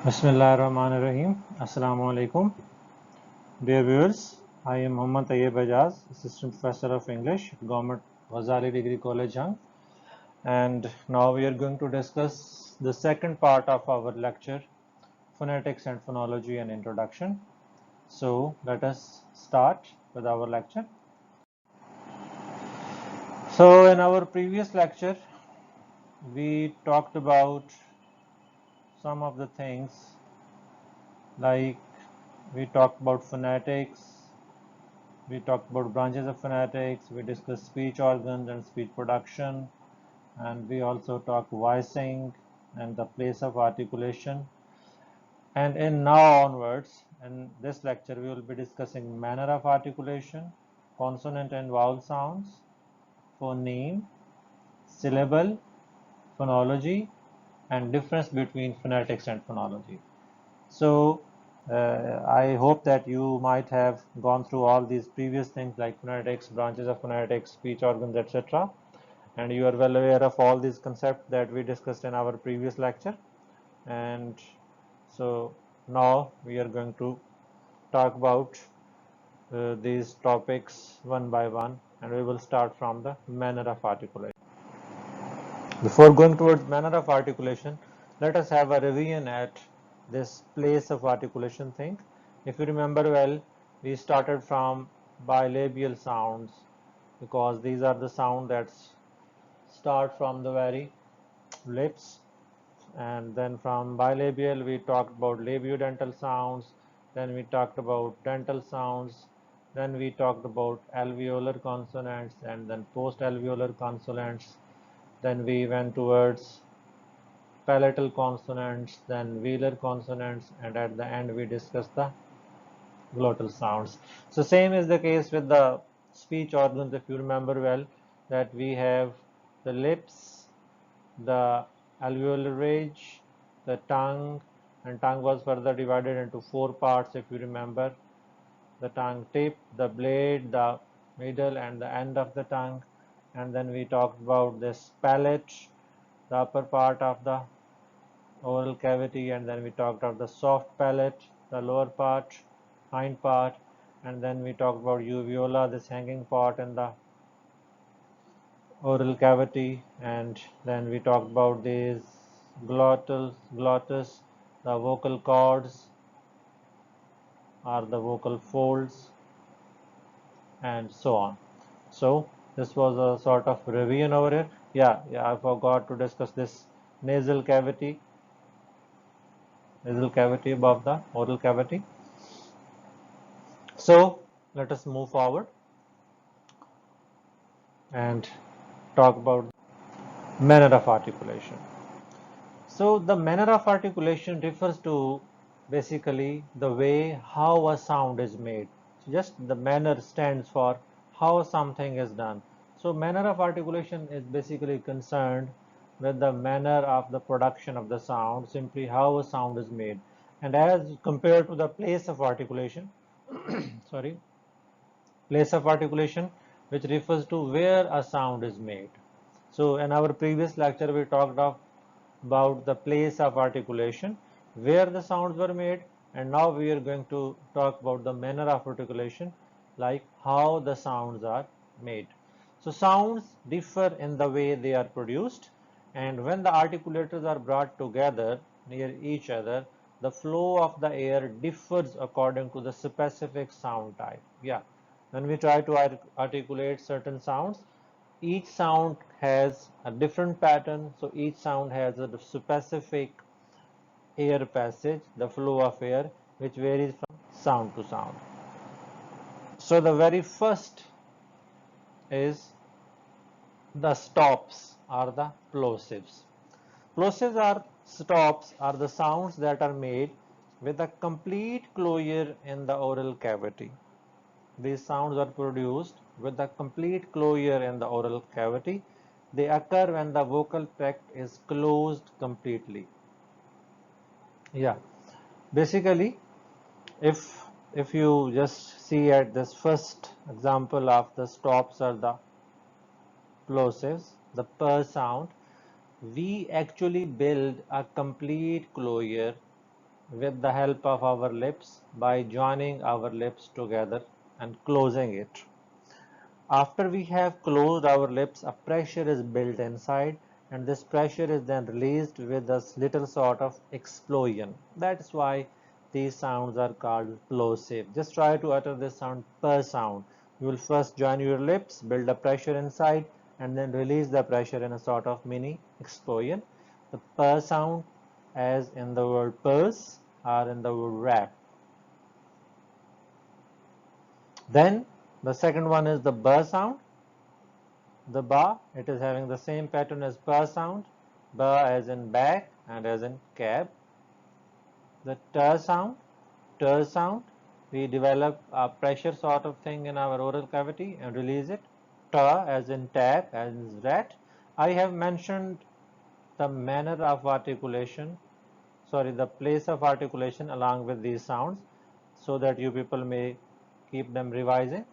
Bismillahirrahmanirrahim. Assalamu alaikum. Dear viewers, I am Muhammad Tayyab Ijaz, Assistant Professor of English at Government Ghazali Degree College, Jang. And now we are going to discuss the second part of our lecture, Phonetics and Phonology and Introduction. So let us start with our lecture. So in our previous lecture, we talked about some of the things like we talked about phonetics, we talked about branches of phonetics, we discussed speech organs and speech production, and we also talked voicing and the place of articulation. And in now onwards, in this lecture, we will be discussing manner of articulation, consonant and vowel sounds, phoneme, syllable, phonology, and difference between phonetics and phonology. So I hope that you might have gone through all these previous things like phonetics, branches of phonetics, speech organs, etc. And you are well aware of all these concepts that we discussed in our previous lecture. And so now we are going to talk about these topics one by one, and we will start from the manner of articulation. Before going towards manner of articulation, let us have a revision at this place of articulation thing. If you remember well, we started from bilabial sounds because these are the sounds that start from the very lips, and then from bilabial we talked about labiodental sounds, then we talked about dental sounds, then we talked about alveolar consonants and then post-alveolar consonants, then we went towards palatal consonants, then velar consonants, and at the end we discussed the glottal sounds. So same is the case with the speech organs. If you remember well, that we have the lips, the alveolar ridge, the tongue, and tongue was further divided into four parts if you remember: the tongue tip, the blade, the middle, and the end of the tongue. And then we talked about this palate, the upper part of the oral cavity, and then we talked about the soft palate, the lower part, hind part, and then we talked about uvula, this hanging part in the oral cavity, and then we talked about these glottis, the vocal cords or the vocal folds, and so on. So this was a sort of revision over here. Yeah, I forgot to discuss this nasal cavity above the oral cavity. So let us move forward and talk about manner of articulation. So the manner of articulation refers to basically the way how a sound is made. So just the manner stands for how something is done. So manner of articulation is basically concerned with the manner of the production of the sound, simply how a sound is made. And as compared to the place of articulation, sorry, place of articulation, which refers to where a sound is made. So in our previous lecture we talked about the place of articulation where the sounds were made, and now we are going to talk about the manner of articulation, like how the sounds are made. So sounds differ in the way they are produced, and when the articulators are brought together near each other, the flow of the air differs according to the specific sound type. Yeah, when we try to articulate certain sounds, each sound has a different pattern, so each sound has a specific air passage, the flow of air, which varies from sound to sound. So the very first is the stops or the plosives. Plosives are stops are the sounds that are made with a complete closure in the oral cavity. These sounds are produced with a complete closure in the oral cavity. They occur when the vocal tract is closed completely. Yeah, basically, if if you just see at this first example of the stops or the plosives, the sound, we actually build a complete closure with the help of our lips by joining our lips together and closing it. After we have closed our lips, a pressure is built inside, and this pressure is then released with a little sort of explosion. That's why these sounds are called plosive. Just try to utter this sound per sound. You will first join your lips, build a pressure inside, and then release the pressure in a sort of mini explosion. The per sound, as in the word purse or in the word wrap. Then the second one is the b sound. The ba, it is having the same pattern as ba sound, ba as in bag and as in cab. The ter sound, we develop a pressure sort of thing in our oral cavity and release it. Ta as in tap, as in rat. I have mentioned the manner of articulation, the place of articulation along with these sounds, so that you people may keep them revising.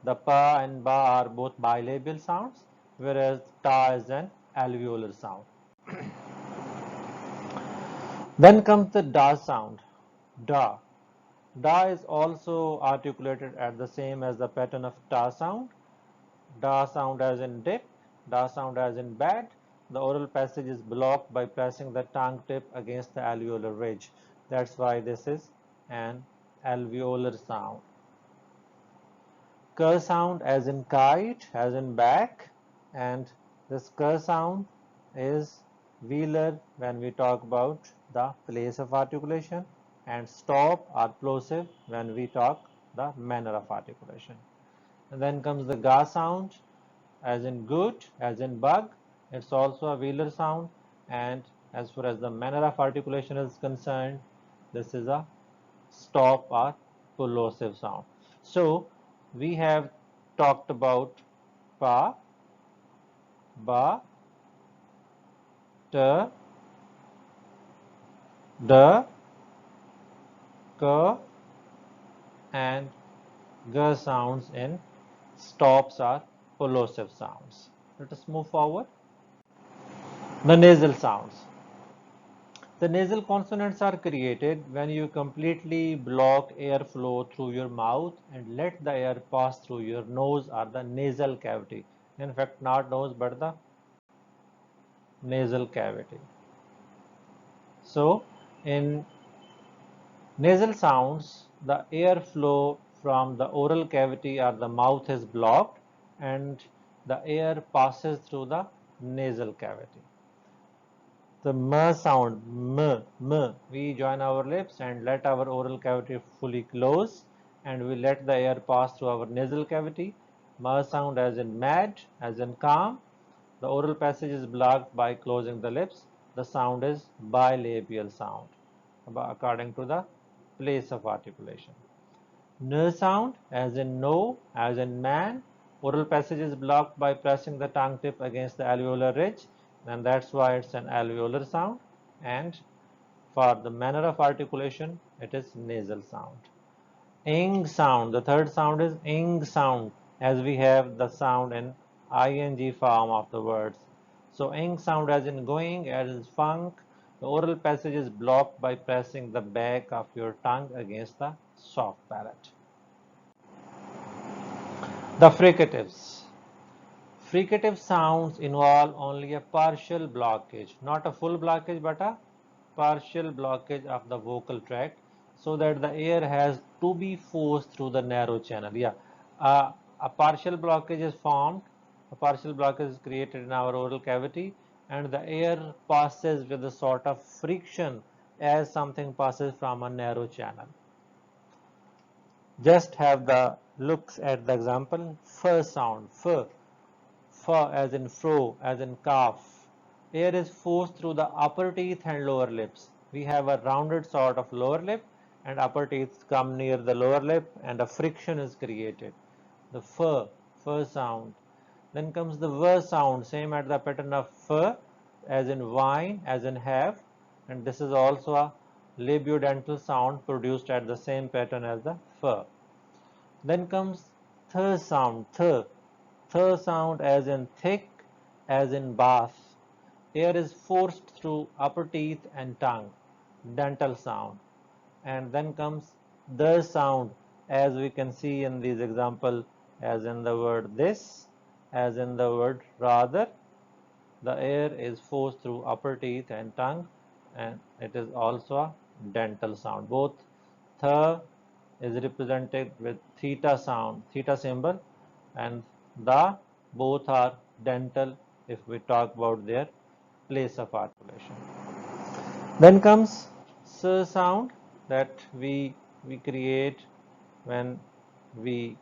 The pa and ba are both bilabial sounds, whereas ta is an alveolar sound. Then comes the da sound. Da. Da is also articulated at the same as the pattern of ta sound. Da sound as in dip, da sound as in bad. The oral passage is blocked by pressing the tongue tip against the alveolar ridge. That's why this is an alveolar sound. K sound as in kite, as in back, and this k sound is velar when we talk about the place of articulation, and stop or plosive when we talk the manner of articulation. And then comes the ga sound as in good, as in bug. It's also a velar sound, and as far as the manner of articulation is concerned, this is a stop or plosive sound. So we have talked about pa, ba, ta, da, ka, and ga sounds in stops or plosive sounds. Let us move forward. The nasal sounds. The nasal consonants are created when you completely block airflow through your mouth and let the air pass through your nose or the nasal cavity. In fact, not nose but the nasal cavity. So, in nasal sounds, the airflow from the oral cavity or the mouth is blocked and the air passes through the nasal cavity. The m sound, we join our lips and let our oral cavity fully close, and we let the air pass through our nasal cavity. M sound as in mad, as in calm. The oral passage is blocked by closing the lips. The sound is bilabial sound according to the place of articulation. N sound as in no, as in man. Oral passage is blocked by pressing the tongue tip against the alveolar ridge, and that's why it's an alveolar sound. And for the manner of articulation, it is nasal sound. Ing sound, the third sound is ing sound, as we have the sound in ing form of the words. So ing sound as in going, as in funk. The oral passage is blocked by pressing the back of your tongue against the soft palate. The fricatives. Fricative sounds involve only a partial blockage, not a full blockage but a partial blockage of the vocal tract, so that the air has to be forced through the narrow channel. A partial blockage is formed, a partial blockage is created in our oral cavity, and the air passes with a sort of friction as something passes from a narrow channel. Just have the looks at the example. F sound, f as in fro, as in calf. Air is forced through the upper teeth and lower lips. We have a rounded sort of lower lip, and upper teeth come near the lower lip and a friction is created. The f sound. Then comes the v sound, same at the pattern of f, as in wine, as in have, and this is also a labiodental sound produced at the same pattern as the f. Then comes th sound, th sound as in thick, as in bath. Air is forced through upper teeth and tongue, dental sound. and then comes the sound, as we can see in these example, as in the word this, as in the word rather. The air is forced through upper teeth and tongue, and it is also a dental sound. Both th is represented with theta sound, theta symbol, and the both are dental if we talk about their place of articulation. Then comes s sound that we create when we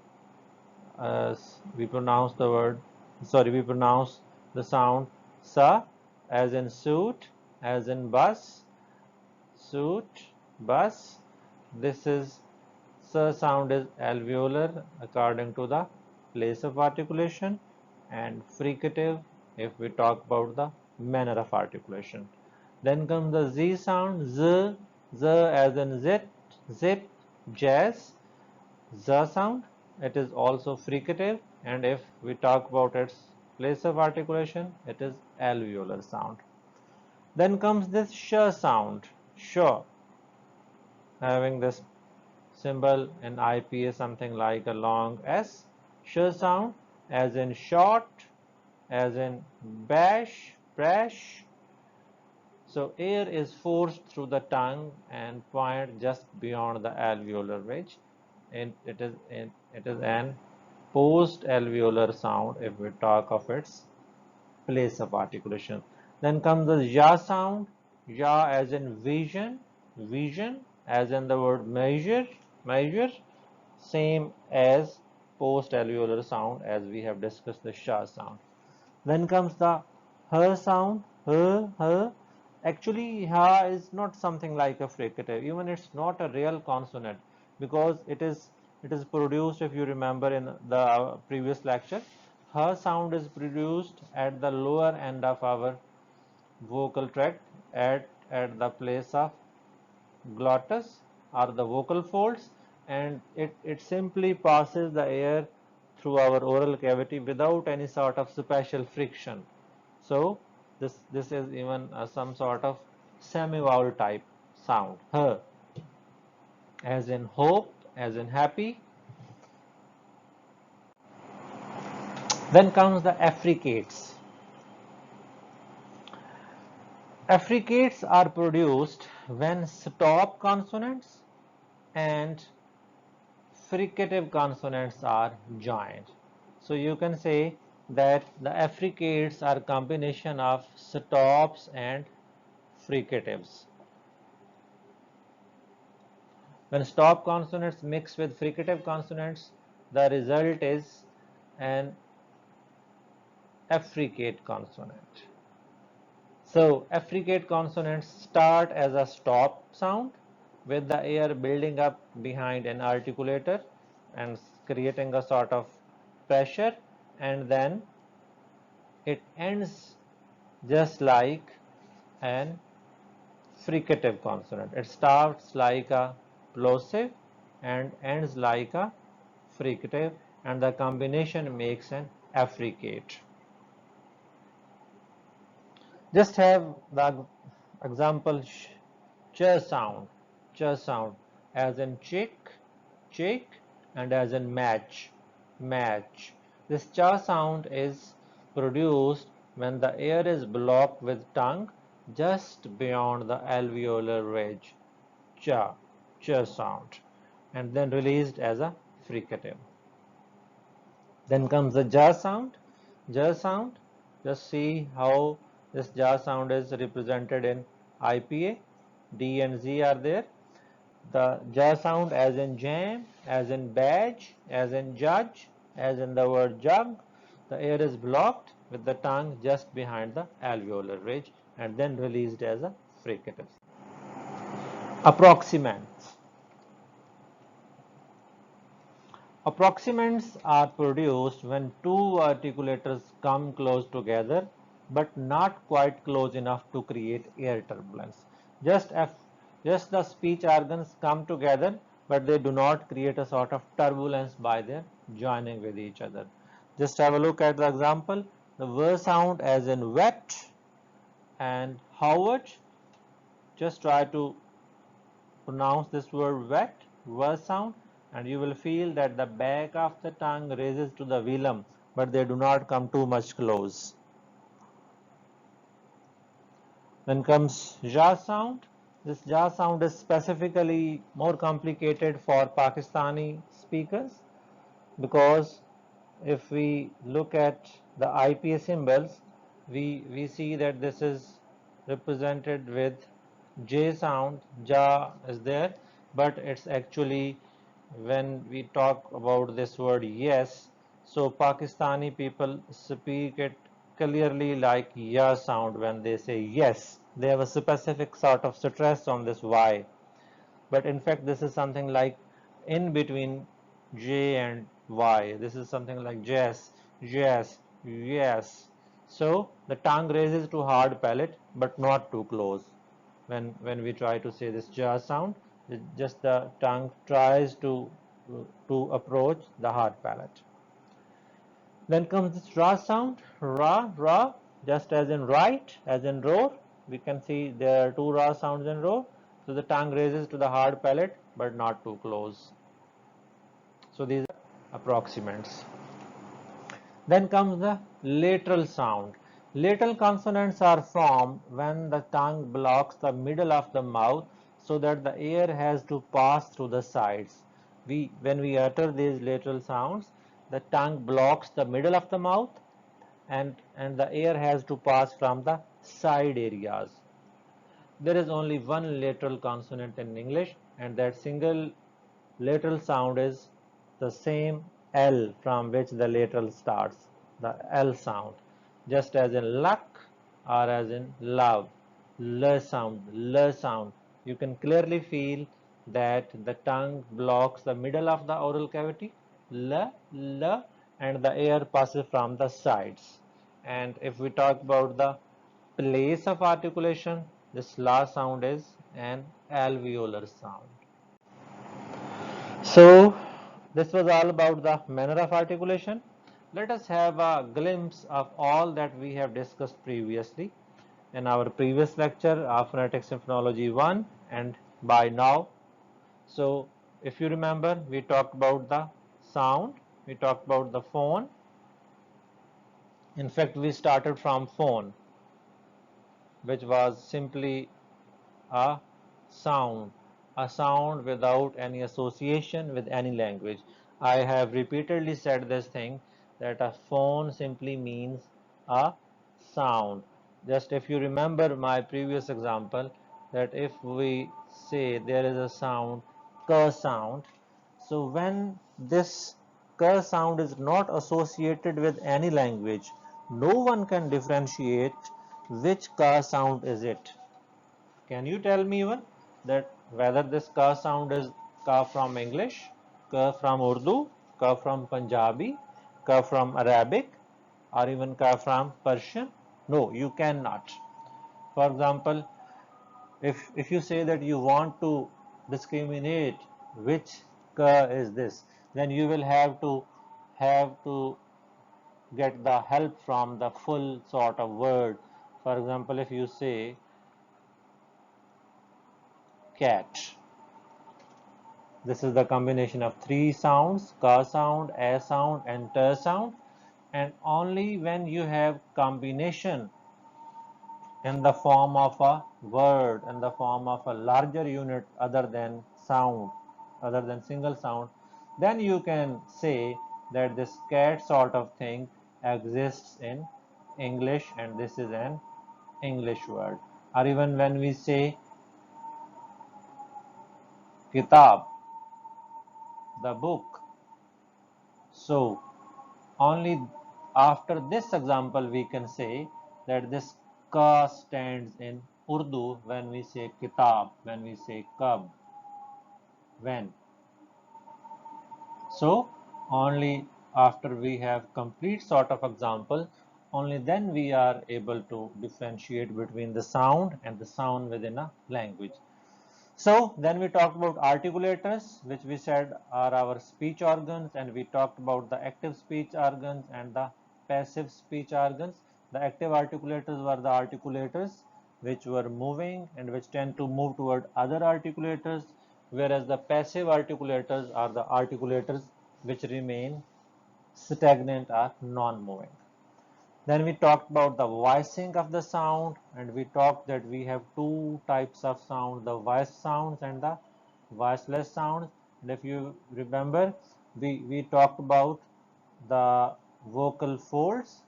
we pronounce the word, sorry, we pronounce the sound sa, as in suit, as in bus, suit, bus. This is s sound is alveolar according to the place of articulation, and fricative if we talk about the manner of articulation. Then comes the z sound, z as in zit, zip, jazz, z sound. It is also fricative, and if we talk about its place of articulation, it is alveolar sound. Then comes this sh sound, sh, having this symbol in IPA something like a long S. Sh sound, as in short, as in bash, brash. So air is forced through the tongue and point just beyond the alveolar ridge. And it is an post alveolar sound if we talk of its place of articulation. Then comes the ja sound, ja as in vision, vision, as in the word measure, measure, same as post alveolar sound as we have discussed the sha sound. Then comes the her sound, her. Actually, ha is not something like a fricative. Even it's not a real consonant, because it is produced, if you remember in the previous lecture, her sound is produced at the lower end of our vocal tract, at the place of glottis or the vocal folds, and it simply passes the air through our oral cavity without any sort of special friction. So this is even some sort of semi-vowel type sound. H, as in hope, as in happy. Then comes the affricates. Affricates are produced when stop consonants and fricative consonants are joined. So you can say that the affricates are combination of stops and fricatives. When stop consonants mix with fricative consonants, the result is an affricate consonant. So affricate consonants start as a stop sound with the air building up behind an articulator and creating a sort of pressure, and then it ends just like an fricative consonant. It starts like a plosive and ends like a fricative, and the combination makes an affricate. Just have the example ch sound, ch sound, as in chick, chick, and as in match, match. This ch sound is produced when the air is blocked with tongue just beyond the alveolar ridge, cha, ch sound, and then released as a fricative. Then comes the ja sound, ja sound. Just see how this ja sound is represented in IPA. D and Z are there. The ja sound as in jam, as in badge, as in judge, as in the word jug. The air is blocked with the tongue just behind the alveolar ridge and then released as a fricative. Approximants. Approximants are produced when two articulators come close together but not quite close enough to create air turbulence. Just the speech organs come together, but they do not create a sort of turbulence by their joining with each other. Just have a look at the example. The V sound as in wet and Howard. Just try to pronounce this word wet, v sound, and you will feel that the back of the tongue raises to the velum, but they do not come too much close. Then comes ja sound. This ja sound is specifically more complicated for Pakistani speakers because if we look at the IPA symbols, we see that this is represented with J sound, ja is there, but it's actually when we talk about this word yes, so Pakistani people speak it clearly like ya sound when they say yes. They have a specific sort of stress on this Y, but in fact this is something like in between J and Y. This is something like yes, yes, yes. So the tongue raises to hard palate, but not too close. When we try to say this ja sound, just the tongue tries to approach the hard palate. Then comes this ra sound, ra, just as in right, as in roar. We can see there are two ra sounds in roar. So the tongue raises to the hard palate, but not too close. So these are approximants. Then comes the lateral sound. Lateral consonants are formed when the tongue blocks the middle of the mouth so that the air has to pass through the sides. When we utter these lateral sounds, the tongue blocks the middle of the mouth and the air has to pass from the side areas. There is only one lateral consonant in English, and that single lateral sound is the same L from which the lateral starts, the L sound, just as in luck or as in love. L sound. You can clearly feel that the tongue blocks the middle of the oral cavity, L, and the air passes from the sides. And if we talk about the place of articulation, this la sound is an alveolar sound. So this was all about the manner of articulation. Let us have a glimpse of all that we have discussed previously in our previous lecture of Phonetics and Phonology 1 and by now. So if you remember, we talked about the sound, we talked about the phone. In fact, we started from phone, which was simply a sound, a sound without any association with any language. I have repeatedly said this thing that a phone simply means a sound. Just if you remember my previous example, that if we say there is a sound, k sound, so when this k sound is not associated with any language, no one can differentiate which k sound is it. Can you tell me even that whether this ka sound is ka from English, ka from Urdu, ka from Punjabi, ka from Arabic, or even ka from Persian? No, you cannot. For example, if you say that you want to discriminate which ka is this, then you will have to get the help from the full sort of word. For example, if you say cat, this is the combination of three sounds, ka sound, a sound and t sound, and only when you have combination in the form of a word, in the form of a larger unit other than sound, other than single sound, then you can say that this cat sort of thing exists in English and this is an English word. Or even when we say kitab, the book, so only after this example we can say that this ka stands in Urdu when we say kitab, when we say kab, when. So only after we have complete sort of example, only then we are able to differentiate between the sound and the sound within a language. So then we talked about articulators, which we said are our speech organs, and we talked about the active speech organs and the passive speech organs. The active articulators were the articulators which were moving and which tend to move toward other articulators, whereas the passive articulators are the articulators which remain stagnant or non-moving. Then we talked about the voicing of the sound, and we talked that we have two types of sound, the voiced sounds and the voiceless sounds. And if you remember, we talked about the vocal folds,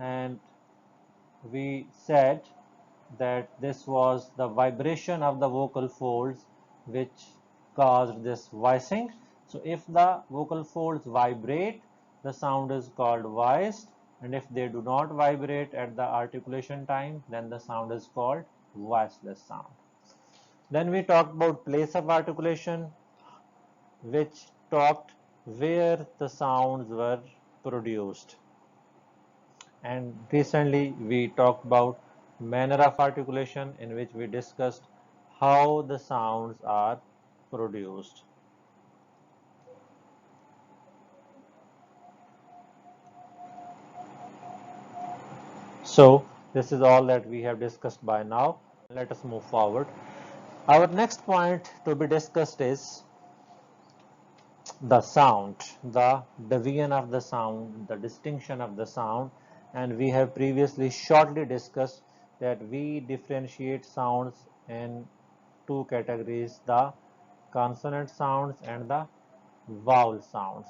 and we said that this was the vibration of the vocal folds which caused this voicing. So if the vocal folds vibrate, the sound is called voiced, and if they do not vibrate at the articulation time, then the sound is called voiceless sound. Then we talked about place of articulation, which talked where the sounds were produced. And recently we talked about manner of articulation, in which we discussed how the sounds are produced. So this is all that we have discussed by now. Let us move forward. Our next point to be discussed is the sound, the division of the sound, the distinction of the sound. And we have previously shortly discussed that we differentiate sounds in two categories, the consonant sounds and the vowel sounds.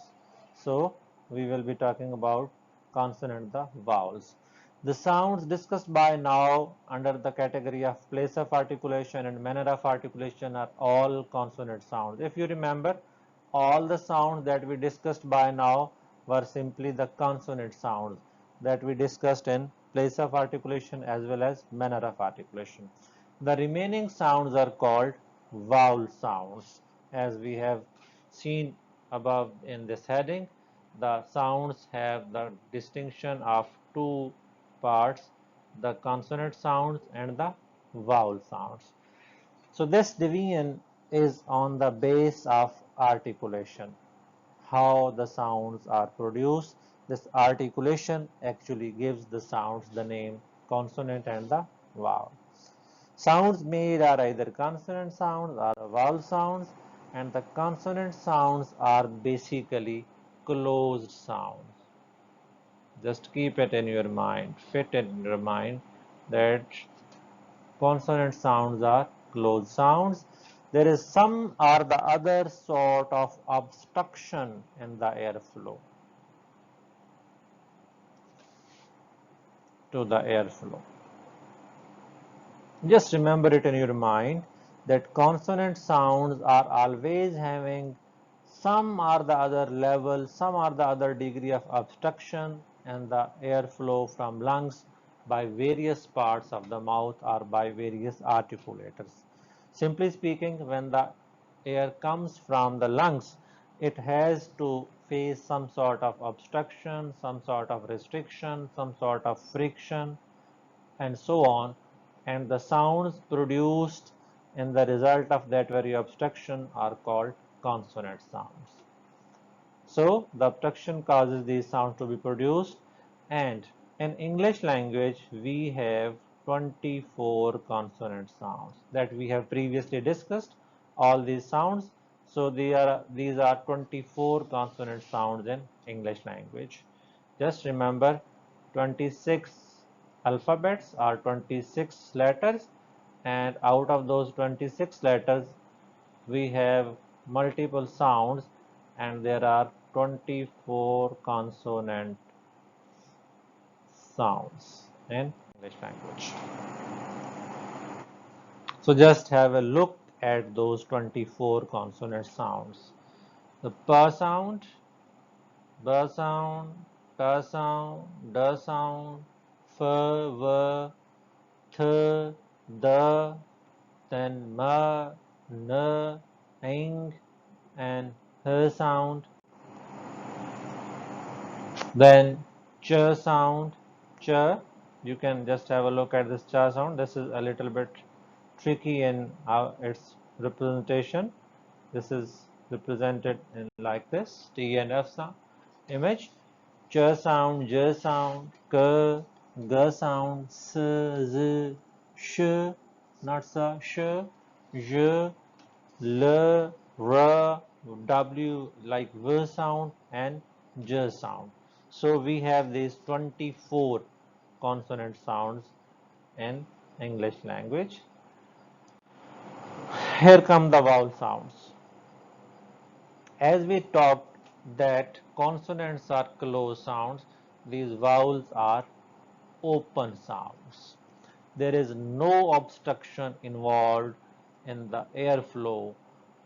So we will be talking about consonant, the vowels. The sounds discussed by now under the category of place of articulation and manner of articulation are all consonant sounds. If you remember, all the sounds that we discussed by now were simply the consonant sounds that we discussed in place of articulation as well as manner of articulation. The remaining sounds are called vowel sounds. As we have seen above in this heading, the sounds have the distinction of two parts, the consonant sounds and the vowel sounds. So this division is on the base of articulation, how the sounds are produced. This articulation actually gives the sounds the name consonant and the vowel. Sounds made are either consonant sounds or vowel sounds, and the consonant sounds are basically closed sounds. Just keep it in your mind, fit it in your mind that consonant sounds are closed sounds. There is some or the other sort of obstruction in the airflow, to the airflow. Just remember it in your mind that consonant sounds are always having some or the other level, some or the other degree of obstruction and the airflow from lungs by various parts of the mouth or by various articulators. Simply speaking, when the air comes from the lungs, it has to face some sort of obstruction, some sort of restriction, some sort of friction, and so on, and the sounds produced in the result of that very obstruction are called consonant sounds. So the obstruction causes these sounds to be produced, and in English language we have 24 consonant sounds that we have previously discussed, all these sounds. So these are 24 consonant sounds in English language. Just remember, 26 alphabets are 26 letters, and out of those 26 letters we have multiple sounds, and there are 24 consonant sounds in English language. So just have a look at those 24 consonant sounds. The p sound, b sound, t sound, d sound, f, v, th, d, then m, n, ing, and h sound. Then ch sound, ch, you can just have a look at this ch sound. This is a little bit tricky in its representation. This is represented in like this, T and F sound image. Ch sound, j sound, k, g sound, s, z, sh, not sa, sh, j, l, r, w like v sound and j sound. So we have these 24 consonant sounds in English language. Here come the vowel sounds. As we talked that consonants are closed sounds, these vowels are open sounds. There is no obstruction involved in the airflow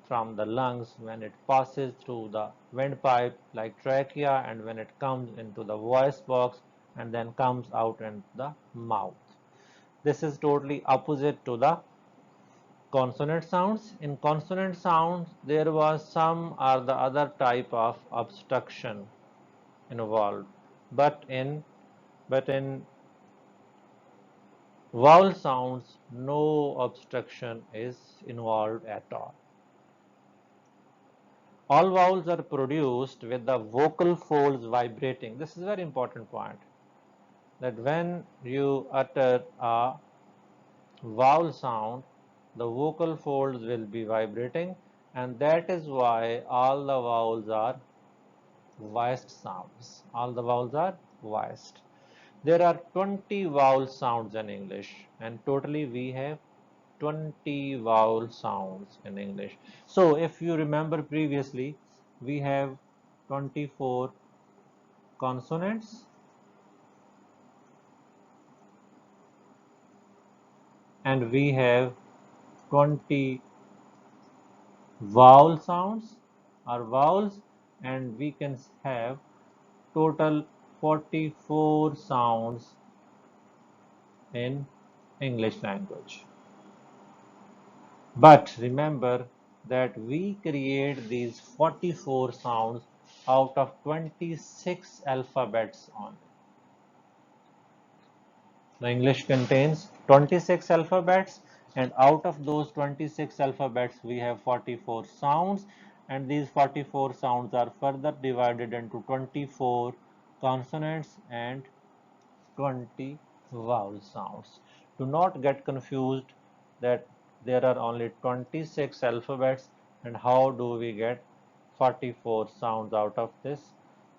from the lungs when it passes through the windpipe like trachea and when it comes into the voice box and then comes out in the mouth. This is totally opposite to the consonant sounds. In consonant sounds, there was some or the other type of obstruction involved, but in vowel sounds, no obstruction is involved at all. All vowels are produced with the vocal folds vibrating. This is a very important point, that when you utter a vowel sound, the vocal folds will be vibrating, and that is why all the vowels are voiced sounds. All the vowels are voiced. There are 20 vowel sounds in English, and totally we have 20 vowel sounds in English. So if you remember previously, we have 24 consonants and we have 20 vowel sounds or vowels, and we can have total 44 sounds in English language. But remember that we create these 44 sounds out of 26 alphabets only. The English contains 26 alphabets, and out of those 26 alphabets we have 44 sounds, and these 44 sounds are further divided into 24 consonants and 20 vowel sounds. Do not get confused that there are only 26 alphabets and how do we get 44 sounds out of this.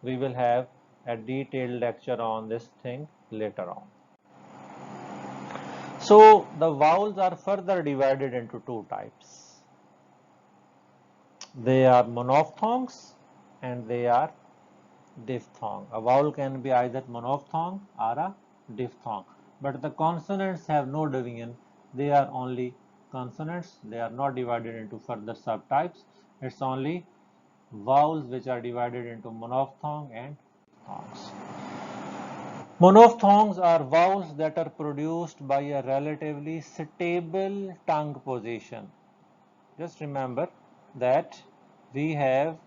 We will have a detailed lecture on this thing later on. So the vowels are further divided into two types. They are monophthongs and they are diphthong. A vowel can be either monophthong or a diphthong. But the consonants have no division. They are only consonants. They are not divided into further subtypes. It's only vowels which are divided into monophthong and diphthongs. Monophthongs are vowels that are produced by a relatively stable tongue position. Just remember that we have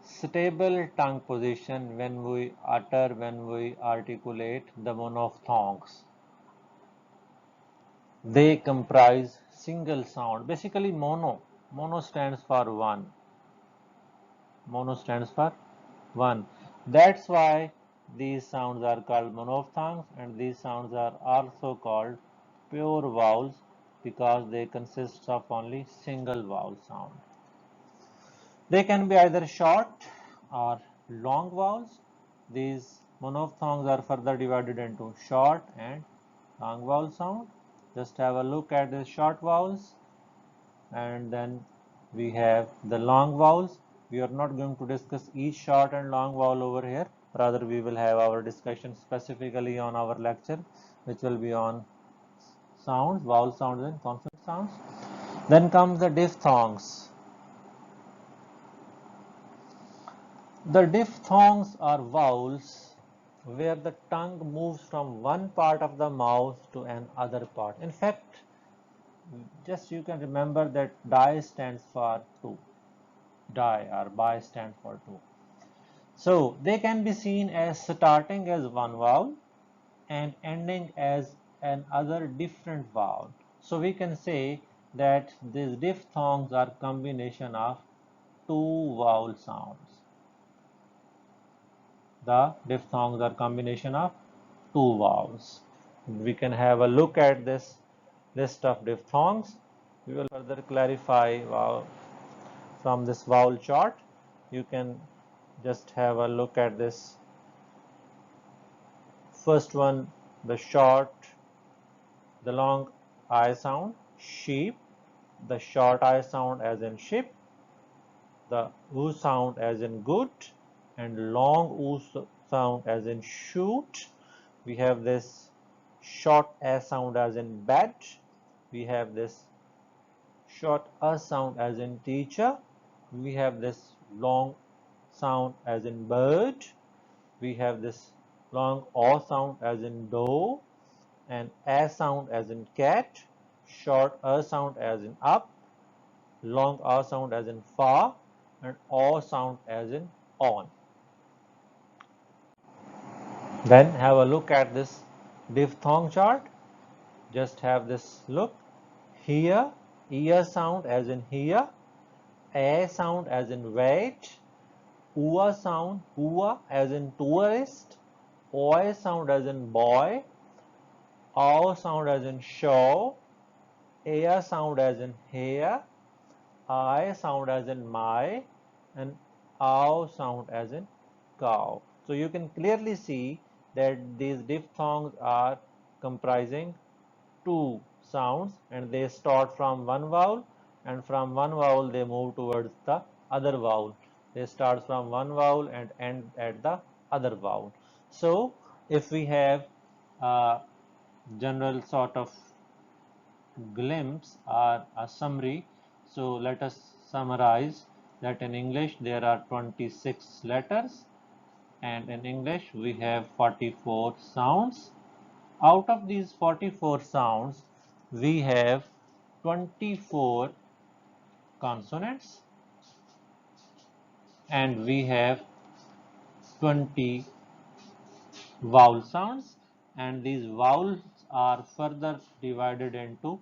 stable tongue position when we articulate the monophthongs. They comprise single sound. Basically mono stands for one. Mono stands for one. That's why these sounds are called monophthongs, and these sounds are also called pure vowels because they consist of only single vowel sound. They can be either short or long vowels. These monophthongs are further divided into short and long vowel sound. Just have a look at the short vowels, and then we have the long vowels. We are not going to discuss each short and long vowel over here. Rather, we will have our discussion specifically on our lecture, which will be on sounds, vowel sounds and consonant sounds. Then comes the diphthongs. The diphthongs are vowels where the tongue moves from one part of the mouth to another part. In fact, just you can remember that die stands for two. Die or bi stands for two. So they can be seen as starting as one vowel and ending as another different vowel. So we can say that these diphthongs are combination of two vowel sounds. The diphthongs are combination of two vowels. we can have a look at this list of diphthongs. We will further clarify from this vowel chart. You can just have a look at this. First one, the short, the long I sound, sheep, the short I sound as in ship, the oo sound as in good, and long oo sound as in shoot. We have this short a sound as in bed. We have this short a sound as in teacher. We have this long sound as in bird. We have this long o sound as in doe, and a sound as in cat, short a sound as in up, long a sound as in far, and o sound as in on. Then have a look at this diphthong chart. Just have this look. Here, ear sound as in here, a sound as in wait, ua sound, ua as in tourist, oi sound as in boy, ao sound as in show, ea sound as in hair, I sound as in my, and ow sound as in cow. So you can clearly see that these diphthongs are comprising two sounds, and they start from one vowel, and from one vowel they move towards the other vowel. They start from one vowel and end at the other vowel. So if we have a general sort of glimpse or a summary, so let us summarize that in English there are 26 letters, and in English we have 44 sounds. Out of these 44 sounds, we have 24 consonants and we have 20 vowel sounds, and these vowels are further divided into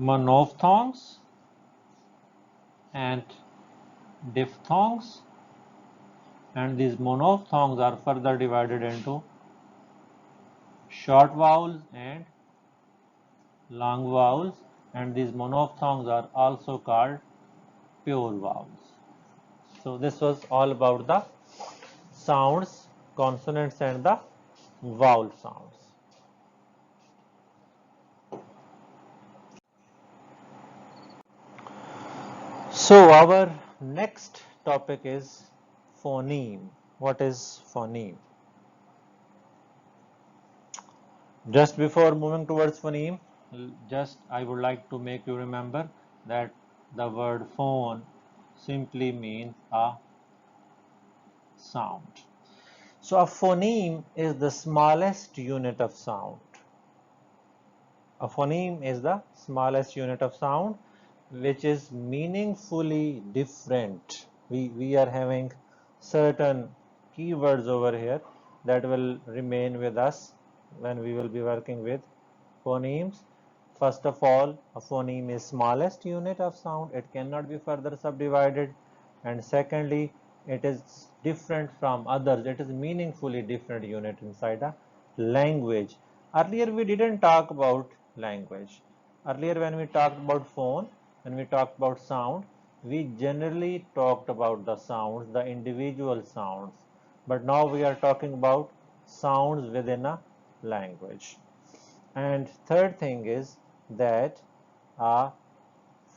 monophthongs and diphthongs, and these monophthongs are further divided into short vowels and long vowels, and these monophthongs are also called pure vowels. So this was all about the sounds, consonants and the vowel sounds. So our next topic is phoneme. What is phoneme? Just before moving towards phoneme, I would like to make you remember that the word phone simply means a sound. So a phoneme is the smallest unit of sound. A phoneme is the smallest unit of sound which is meaningfully different. We are having certain keywords over here that will remain with us when we will be working with phonemes. First of all, a phoneme is smallest unit of sound. It cannot be further subdivided. And secondly, it is different from others. It is meaningfully different unit inside a language. Earlier we didn't talk about language. Earlier when we talked about phone, when we talked about sound, we generally talked about the sounds, the individual sounds. But now we are talking about sounds within a language. And third thing is that a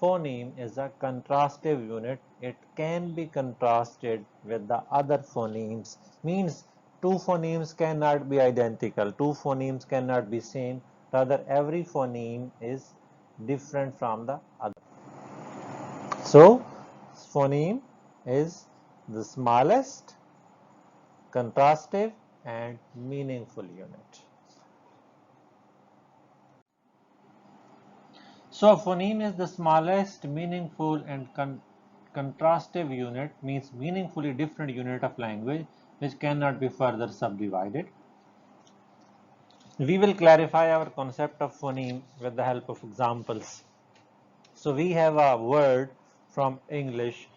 phoneme is a contrastive unit. It can be contrasted with the other phonemes. Means two phonemes cannot be identical. Two phonemes cannot be same. Rather, every phoneme is different from the other. So, phoneme is the smallest, contrastive, and meaningful unit. So a phoneme is the smallest, meaningful and contrastive unit, means meaningfully different unit of language which cannot be further subdivided. We will clarify our concept of phoneme with the help of examples. So we have a word from English,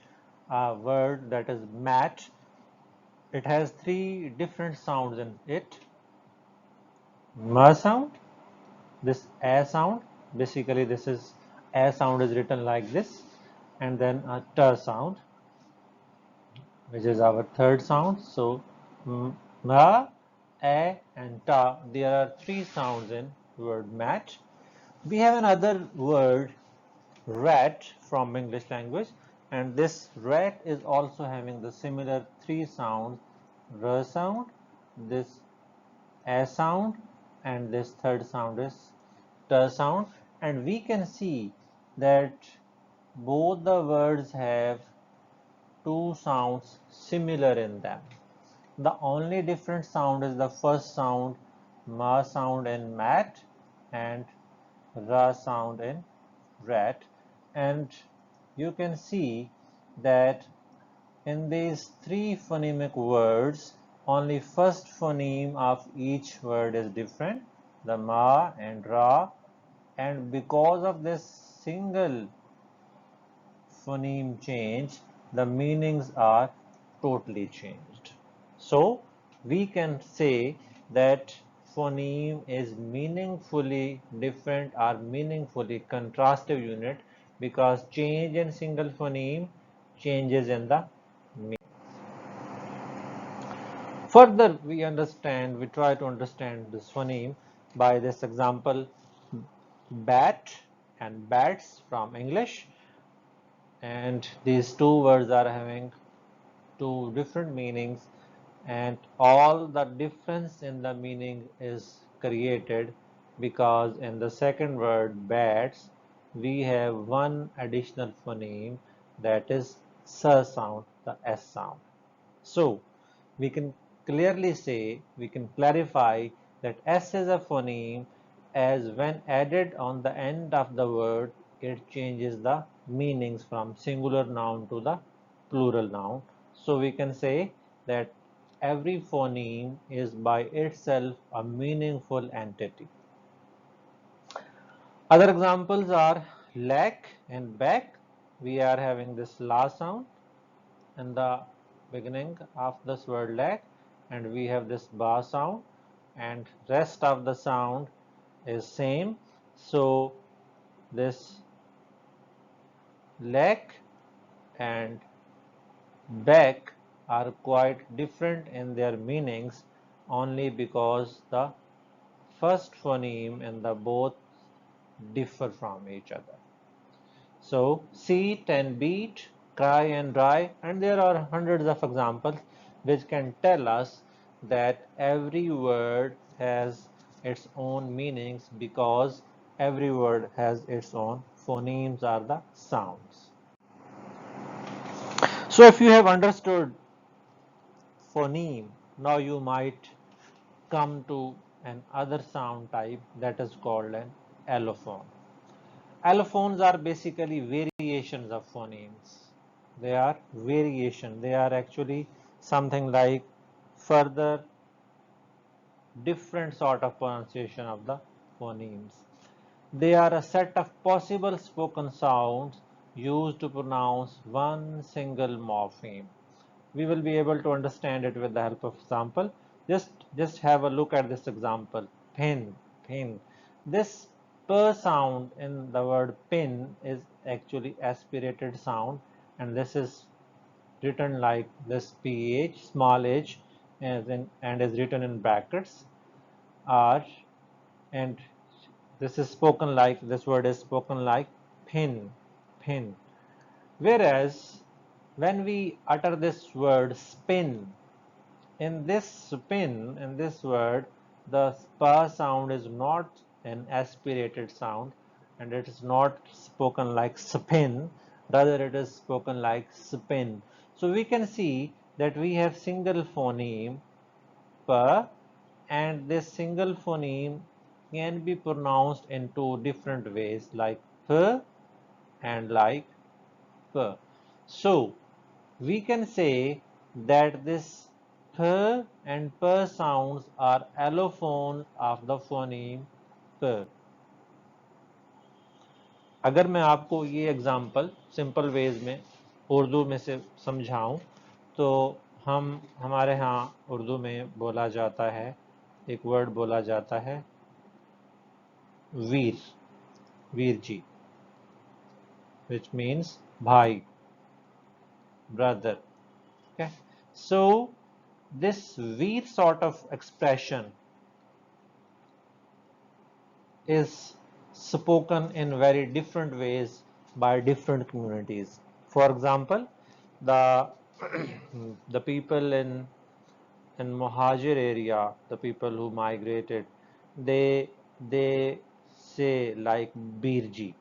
a word that is mat. it has three different sounds in it. M sound, this A sound, basically this is A sound is written like this, and then a T sound, which is our third sound. So Ma, A and Ta, there are three sounds in word mat. We have another word rat from English language, and this rat is also having the similar three sounds, R sound, this A sound, and this third sound is T sound, and we can see that both the words have two sounds similar in them. The only different sound is the first sound, ma sound in mat and ra sound in rat, and you can see that in these three phonemic words, only first phoneme of each word is different, the ma and ra, and because of this single phoneme change, the meanings are totally changed. So we can say that phoneme is meaningfully different or meaningfully contrastive unit because change in single phoneme changes in the meaning. Further, we try to understand this phoneme by this example, bat and bats from English, and these two words are having two different meanings, and all the difference in the meaning is created because in the second word bats we have one additional phoneme, that is s sound, the s sound. So we can clearly say, we can clarify that S is a phoneme as when added on the end of the word, it changes the meanings from singular noun to the plural noun. So we can say that every phoneme is by itself a meaningful entity. Other examples are lack and back. We are having this la sound in the beginning of this word lack, and we have this ba sound, and rest of the sound is same. So this lack and back are quite different in their meanings only because the first phoneme and the both differ from each other. So seat and beat, cry and dry, and there are hundreds of examples which can tell us that every word has its own meanings because every word has its own phonemes or the sounds. So if you have understood phoneme, now you might come to an other sound type that is called an allophone. Allophones are basically variations of phonemes. They are variation. They are actually something like further different sort of pronunciation of the phonemes. They are a set of possible spoken sounds used to pronounce one single morpheme. We will be able to understand it with the help of example. Just have a look at this example. Pin, pin. This per sound in the word pin is actually aspirated sound, and this is written like this ph, small h, and is written in brackets r, and this is spoken like, this word is spoken like pin, pin. Whereas when we utter this word spin, in this spin, in this word, the spa sound is not an aspirated sound, and it is not spoken like spin, rather it is spoken like spin. So we can see that we have single phoneme pa, and this single phoneme can be pronounced in two different ways, like p and like p. So we can say that this th and p sounds are allophones of the phoneme p. अगर मैं आपको ये example simple ways में उर्दू में से समझाऊं तो हमारे यहाँ उर्दू में बोला जाता है, एक वर्ड बोला जाता है वीर, Veer ji, which means bhai, brother. Okay, so this veer sort of expression is spoken in very different ways by different communities. For example, the the people in Muhajir area, the people who migrated, they say like Birji,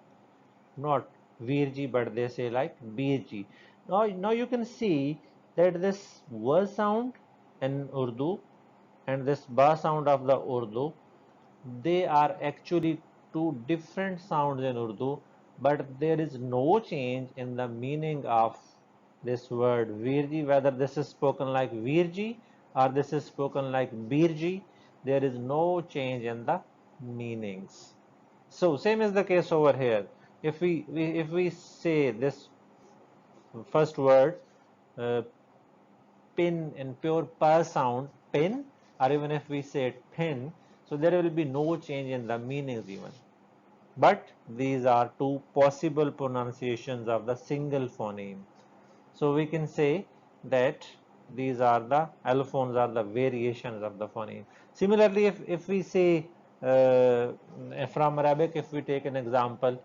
not Virji, but they say like Birji. Now you can see that this V sound in Urdu and this Ba sound of the Urdu, they are actually two different sounds in Urdu, but there is no change in the meaning of this word Virji, whether this is spoken like Virji or this is spoken like Birji, there is no change in the meanings. So same is the case over here. If we say this first word uh, pin in pure pa sound, pin, or even if we say pin, so there will be no change in the meanings even. But these are two possible pronunciations of the single phoneme. So we can say that these are the allophones, are the variations of the phoneme. Similarly, if we say from Arabic, if we take an example,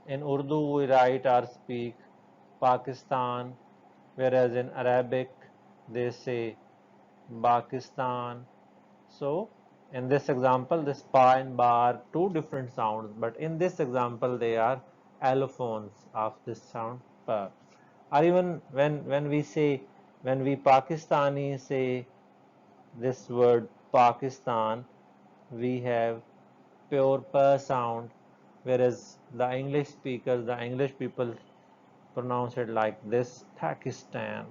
in Urdu we write or speak Pakistan, whereas in Arabic they say Pakistan. So in this example, this pa and ba are two different sounds, but in this example they are allophones of this sound pa. Or even when we say, when we Pakistani say this word Pakistan, we have pure pa sound, whereas the English speakers, the English people pronounce it like this, Pakistan.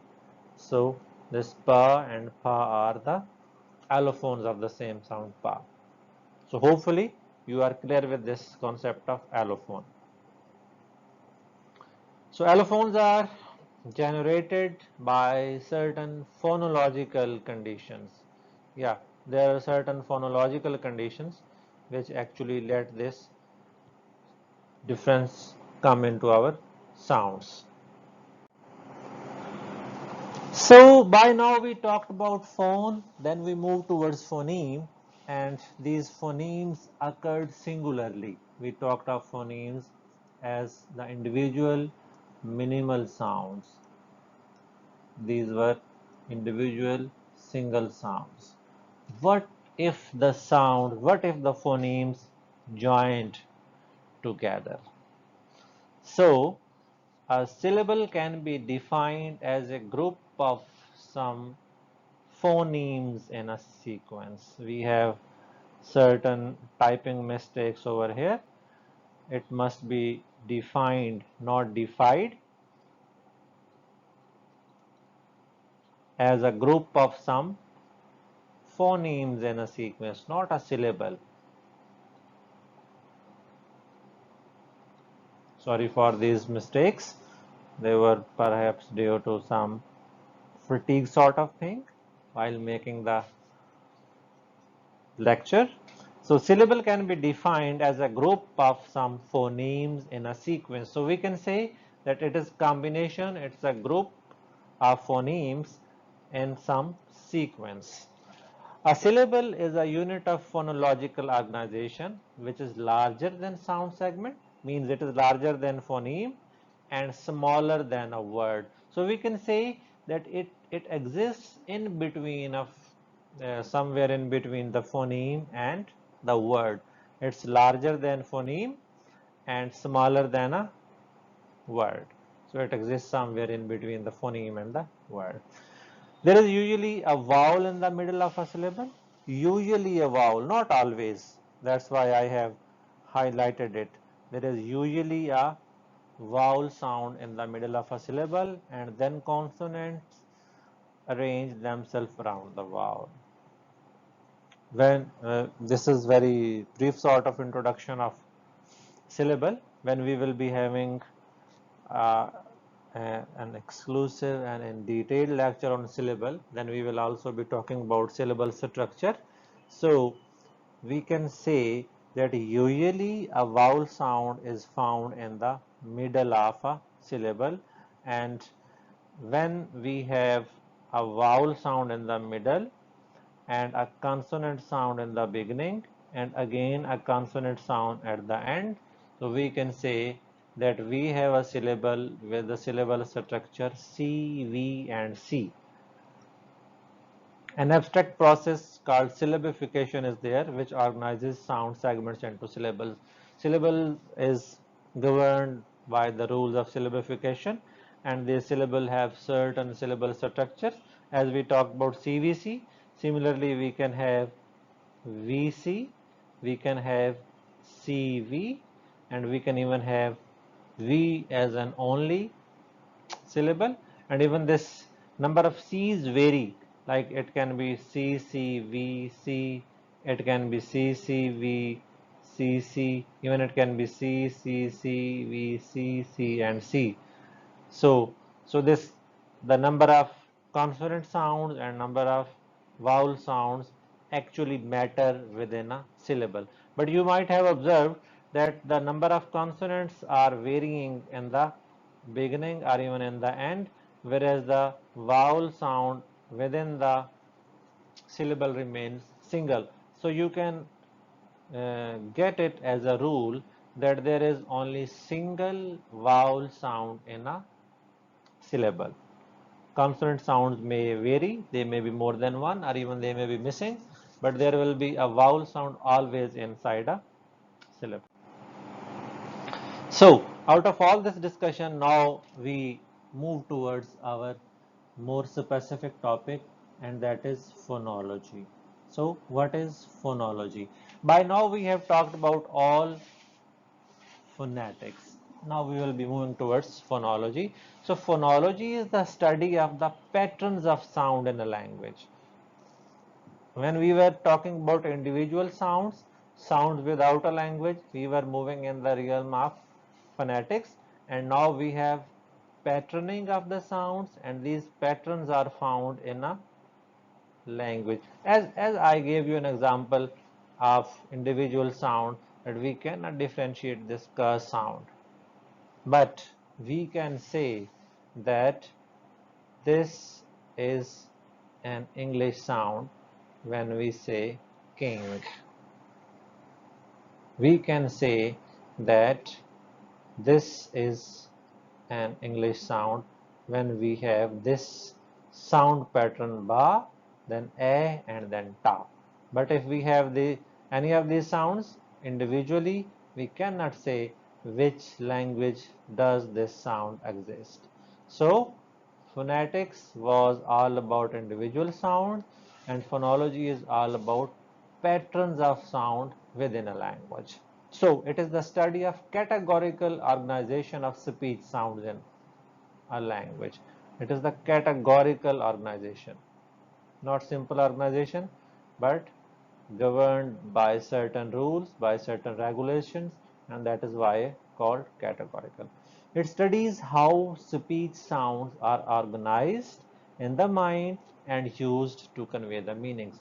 So this pa and pa are the allophones of the same sound pa. So hopefully you are clear with this concept of allophone. So allophones are generated by certain phonological conditions. Yeah, there are certain phonological conditions which actually let this difference come into our sounds. So by now we talked about phone, then we move towards phoneme, and these phonemes occurred singularly. We talked of phonemes as the individual minimal sounds. These were individual single sounds. What if the phonemes joined together? So a syllable can be defined as a group of some phonemes in a sequence. We have certain typing mistakes over here. It must be defined, not defied, as a group of some phonemes in a sequence, not a syllable. Sorry for these mistakes. They were perhaps due to some fatigue sort of thing while making the lecture. So syllable can be defined as a group of some phonemes in a sequence. So we can say that it is combination, it's a group of phonemes in some sequence. A syllable is a unit of phonological organization which is larger than sound segment, means it is larger than phoneme and smaller than a word. So we can say that it exists in between of somewhere in between the phoneme and the word. It's larger than phoneme and smaller than a word. So it exists somewhere in between the phoneme and the word. There is usually a vowel in the middle of a syllable. Usually a vowel, not always. That's why I have highlighted it. There is usually a vowel sound in the middle of a syllable, and then consonants arrange themselves around the vowel. When this is very brief sort of introduction of syllable, when we will be having uh, an exclusive and in detailed lecture on syllable. Then we will also be talking about syllable structure. So we can say that usually a vowel sound is found in the middle of a syllable, and when we have a vowel sound in the middle and a consonant sound in the beginning and again a consonant sound at the end, so we can say that we have a syllable with the syllable structure C, V and C. An abstract process called syllabification is there, which organizes sound segments into syllables. Syllable is governed by the rules of syllabification, and the syllable have certain syllable structures. As we talked about CVC, similarly we can have VC, we can have CV, and we can even have V as an only syllable, and even this number of C's vary, like it can be C C V C, it can be C C V C C, even it can be C C C V C C and C. So, this the number of consonant sounds and number of vowel sounds actually matter within a syllable. But you might have observed that the number of consonants are varying in the beginning or even in the end, whereas the vowel sound within the syllable remains single. So you can get it as a rule that there is only single vowel sound in a syllable. Consonant sounds may vary, they may be more than one or even they may be missing, but there will be a vowel sound always inside a syllable. So, out of all this discussion, now we move towards our more specific topic, and that is phonology. So, what is phonology? By now we have talked about all phonetics. Now we will be moving towards phonology. So phonology is the study of the patterns of sound in a language. When we were talking about individual sounds, sounds without a language, we were moving in the realm of phonetics, and now we have patterning of the sounds, and these patterns are found in a language. As I gave you an example of individual sound, that we cannot differentiate this k sound. But we can say that this is an English sound when we say king. We can say that this is an English sound when we have this sound pattern ba, then a and then ta. But if we have any of these sounds individually, we cannot say which language does this sound exist. So phonetics was all about individual sound, and phonology is all about patterns of sound within a language. So it is the study of categorical organization of speech sounds in a language. It is the categorical organization, not simple organization, but governed by certain rules, by certain regulations, and that is why called categorical. It studies how speech sounds are organized in the mind and used to convey the meanings.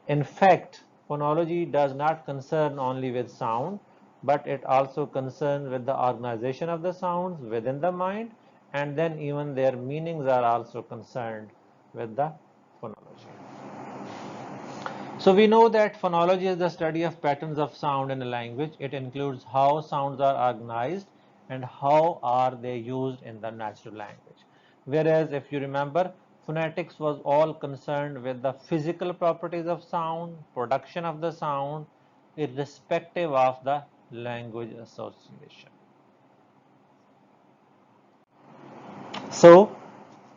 In fact, phonology does not concern only with sound, but it also concerns with the organization of the sounds within the mind, and then even their meanings are also concerned with the phonology. So we know that phonology is the study of patterns of sound in a language. It includes how sounds are organized and how are they used in the natural language. Whereas if you remember, phonetics was all concerned with the physical properties of sound, production of the sound, irrespective of the language association. So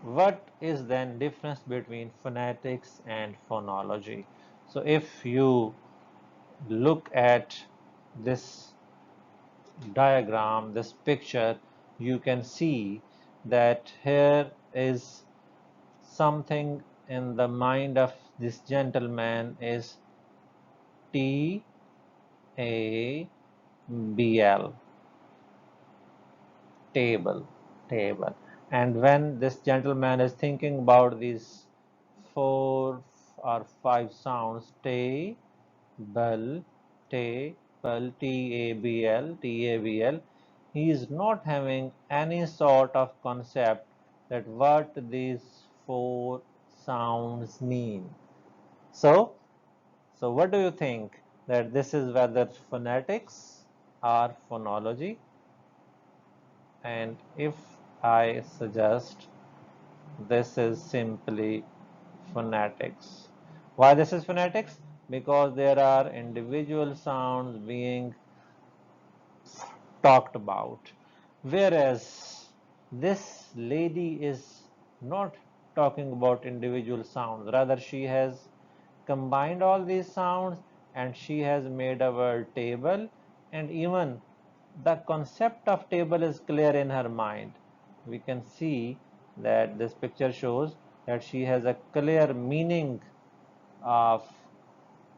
what is then difference between phonetics and phonology? So if you look at this diagram, this picture, you can see that here is something in the mind of this gentleman is T A B L, table. table. And when this gentleman is thinking about these 4 or 5 sounds, table, table, T-A-B-L, T-A-B-L, he is not having any sort of concept that what these 4 sounds mean. So what do you think, that this is whether phonetics or phonology? And if I suggest this is simply phonetics. Why this is phonetics? Because there are individual sounds being talked about, whereas this lady is not talking about individual sounds, rather she has combined all these sounds and she has made a word table, and even the concept of table is clear in her mind. We can see that this picture shows that she has a clear meaning of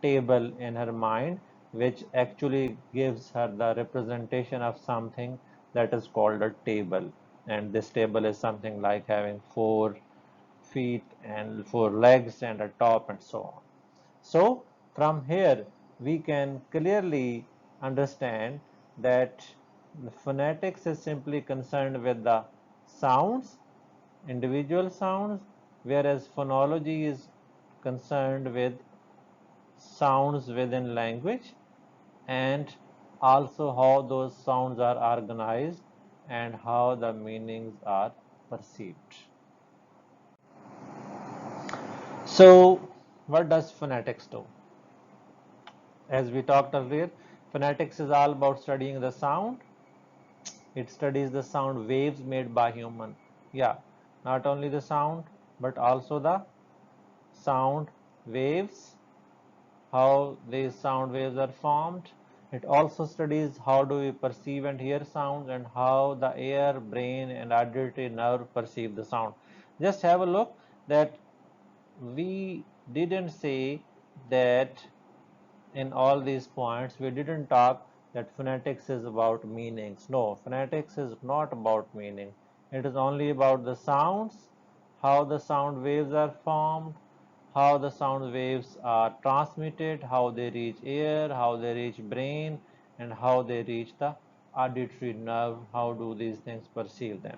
table in her mind, which actually gives her the representation of something that is called a table. And this table is something like having 4 feet and 4 legs and a top and so on. So from here we can clearly understand that phonetics is simply concerned with the sounds, individual sounds, whereas phonology is concerned with sounds within language, and also how those sounds are organized and how the meanings are perceived. So what does phonetics do? As we talked earlier, phonetics is all about studying the sound. It studies the sound waves made by human. Yeah, not only the sound, but also the sound waves, how these sound waves are formed. It also studies how do we perceive and hear sounds, and how the ear, brain, and auditory nerve perceive the sound. Just have a look that we didn't say that in all these points we didn't talk that phonetics is about meanings. No, phonetics is not about meaning. It is only about the sounds, how the sound waves are formed, how the sound waves are transmitted, how they reach ear, how they reach brain, and how they reach the auditory nerve, how do these things perceive them.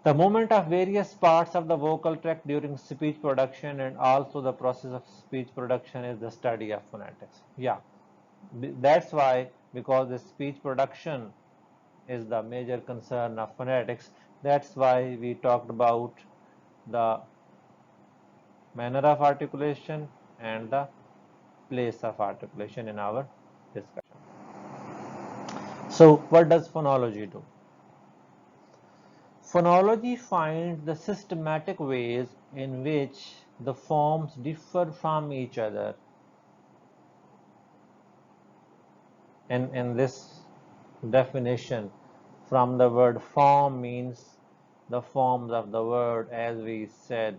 The movement of various parts of the vocal tract during speech production, and also the process of speech production, is the study of phonetics. Yeah, that's why, because the speech production is the major concern of phonetics, that's why we talked about the manner of articulation and the place of articulation in our discussion. So what does phonology do? Phonology finds the systematic ways in which the forms differ from each other. And in this definition, from the word form means the forms of the word, as we said.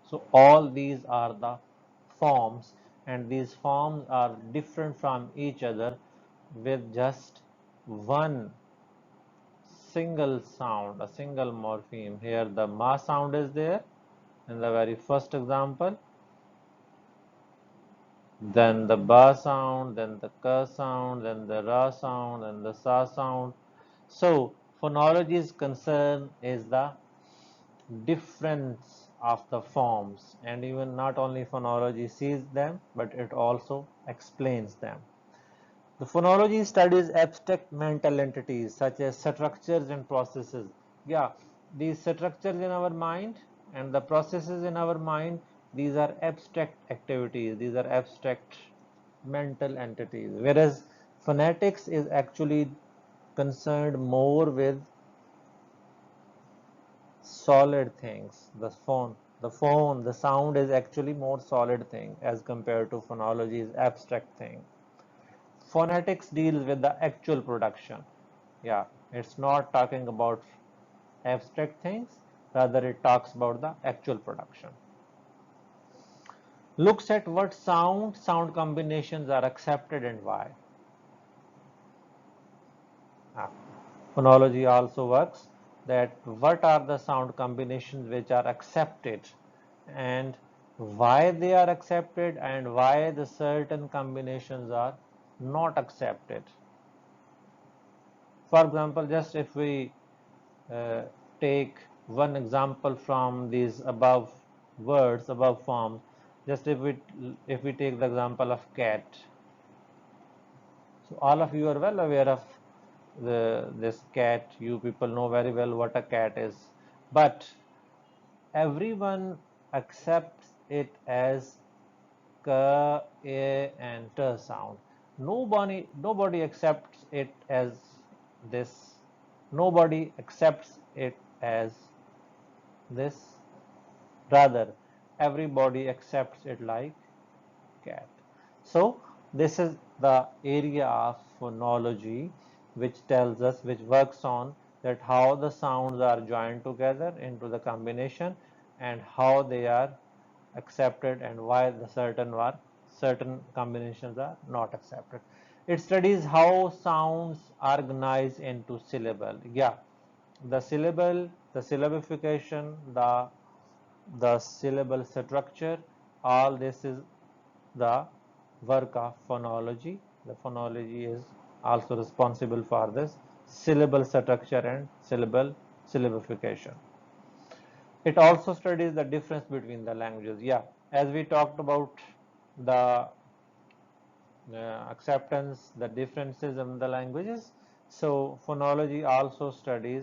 So all these are the forms, and these forms are different from each other with just one single sound, a single morpheme. Here the ma sound is there in the very first example, then the ba sound, then the ka sound, then the ra sound, and the sa sound. So phonology's concern is the difference of the forms, and even not only phonology sees them, but it also explains them. The phonology studies abstract mental entities such as structures and processes. Yeah, these structures in our mind and the processes in our mind, these are abstract activities, these are abstract mental entities. Whereas phonetics is actually concerned more with solid things. The sound is actually more solid thing as compared to phonology's abstract thing. Phonetics deals with the actual production. Yeah, it's not talking about abstract things, rather it talks about the actual production. looks at what sound combinations are accepted and why. Ah, Phonology also works that what are the sound combinations which are accepted and why they are accepted and why the certain combinations are not accepted. For example, just if we uh, take one example from these above words, above forms, just if we take the example of cat. So all of you are well aware of this cat. You people know very well what a cat is, but everyone accepts it as k, a, and t sound. Nobody accepts it as this. Nobody accepts it as this. Rather, everybody accepts it like cat. So this is the area of phonology which tells us, which works on that how the sounds are joined together into the combination and how they are accepted and why the certain combinations are not accepted. It studies how sounds organize into syllable. Yeah, the syllable, the syllabification, the syllable structure, all this is the work of phonology. The phonology is also responsible for this syllable structure and syllabification. It also studies the difference between the languages. Yeah, as we talked about the acceptance, the differences in the languages. So phonology also studies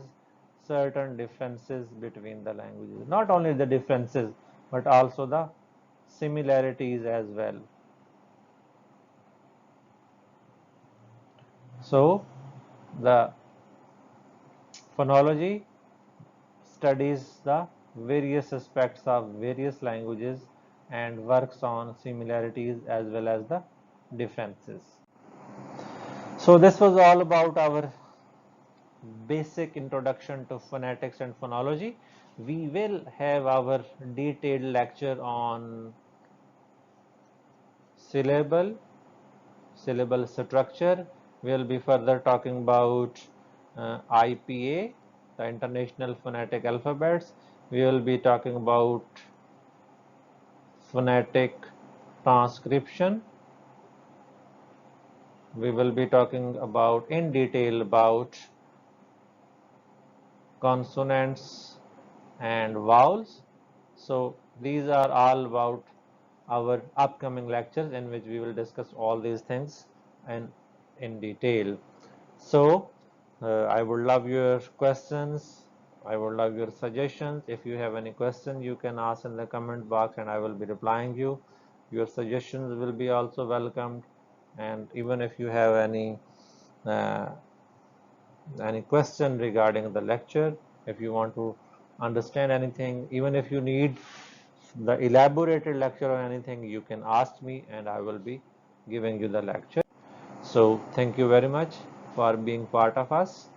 certain differences between the languages. Not only the differences, but also the similarities as well. So the phonology studies the various aspects of various languages and works on similarities as well as the differences. So this was all about our basic introduction to phonetics and phonology. We will have our detailed lecture on syllable, syllable structure. We will be further talking about IPA, the International Phonetic Alphabets. We will be talking about phonetic transcription. We will be talking about in detail about consonants and vowels. So these are all about our upcoming lectures in which we will discuss all these things and in detail. So I would love your questions. I would love your suggestions. If you have any question, you can ask in the comment box and I will be replying you. Your suggestions will be also welcomed. And even if you have uh, any question regarding the lecture, if you want to understand anything, even if you need the elaborated lecture on anything, you can ask me and I will be giving you the lecture. So thank you very much for being part of us.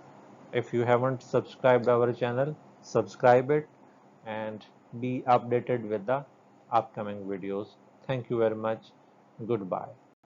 If you haven't subscribed our channel, subscribe it and be updated with the upcoming videos. Thank you very much. Goodbye.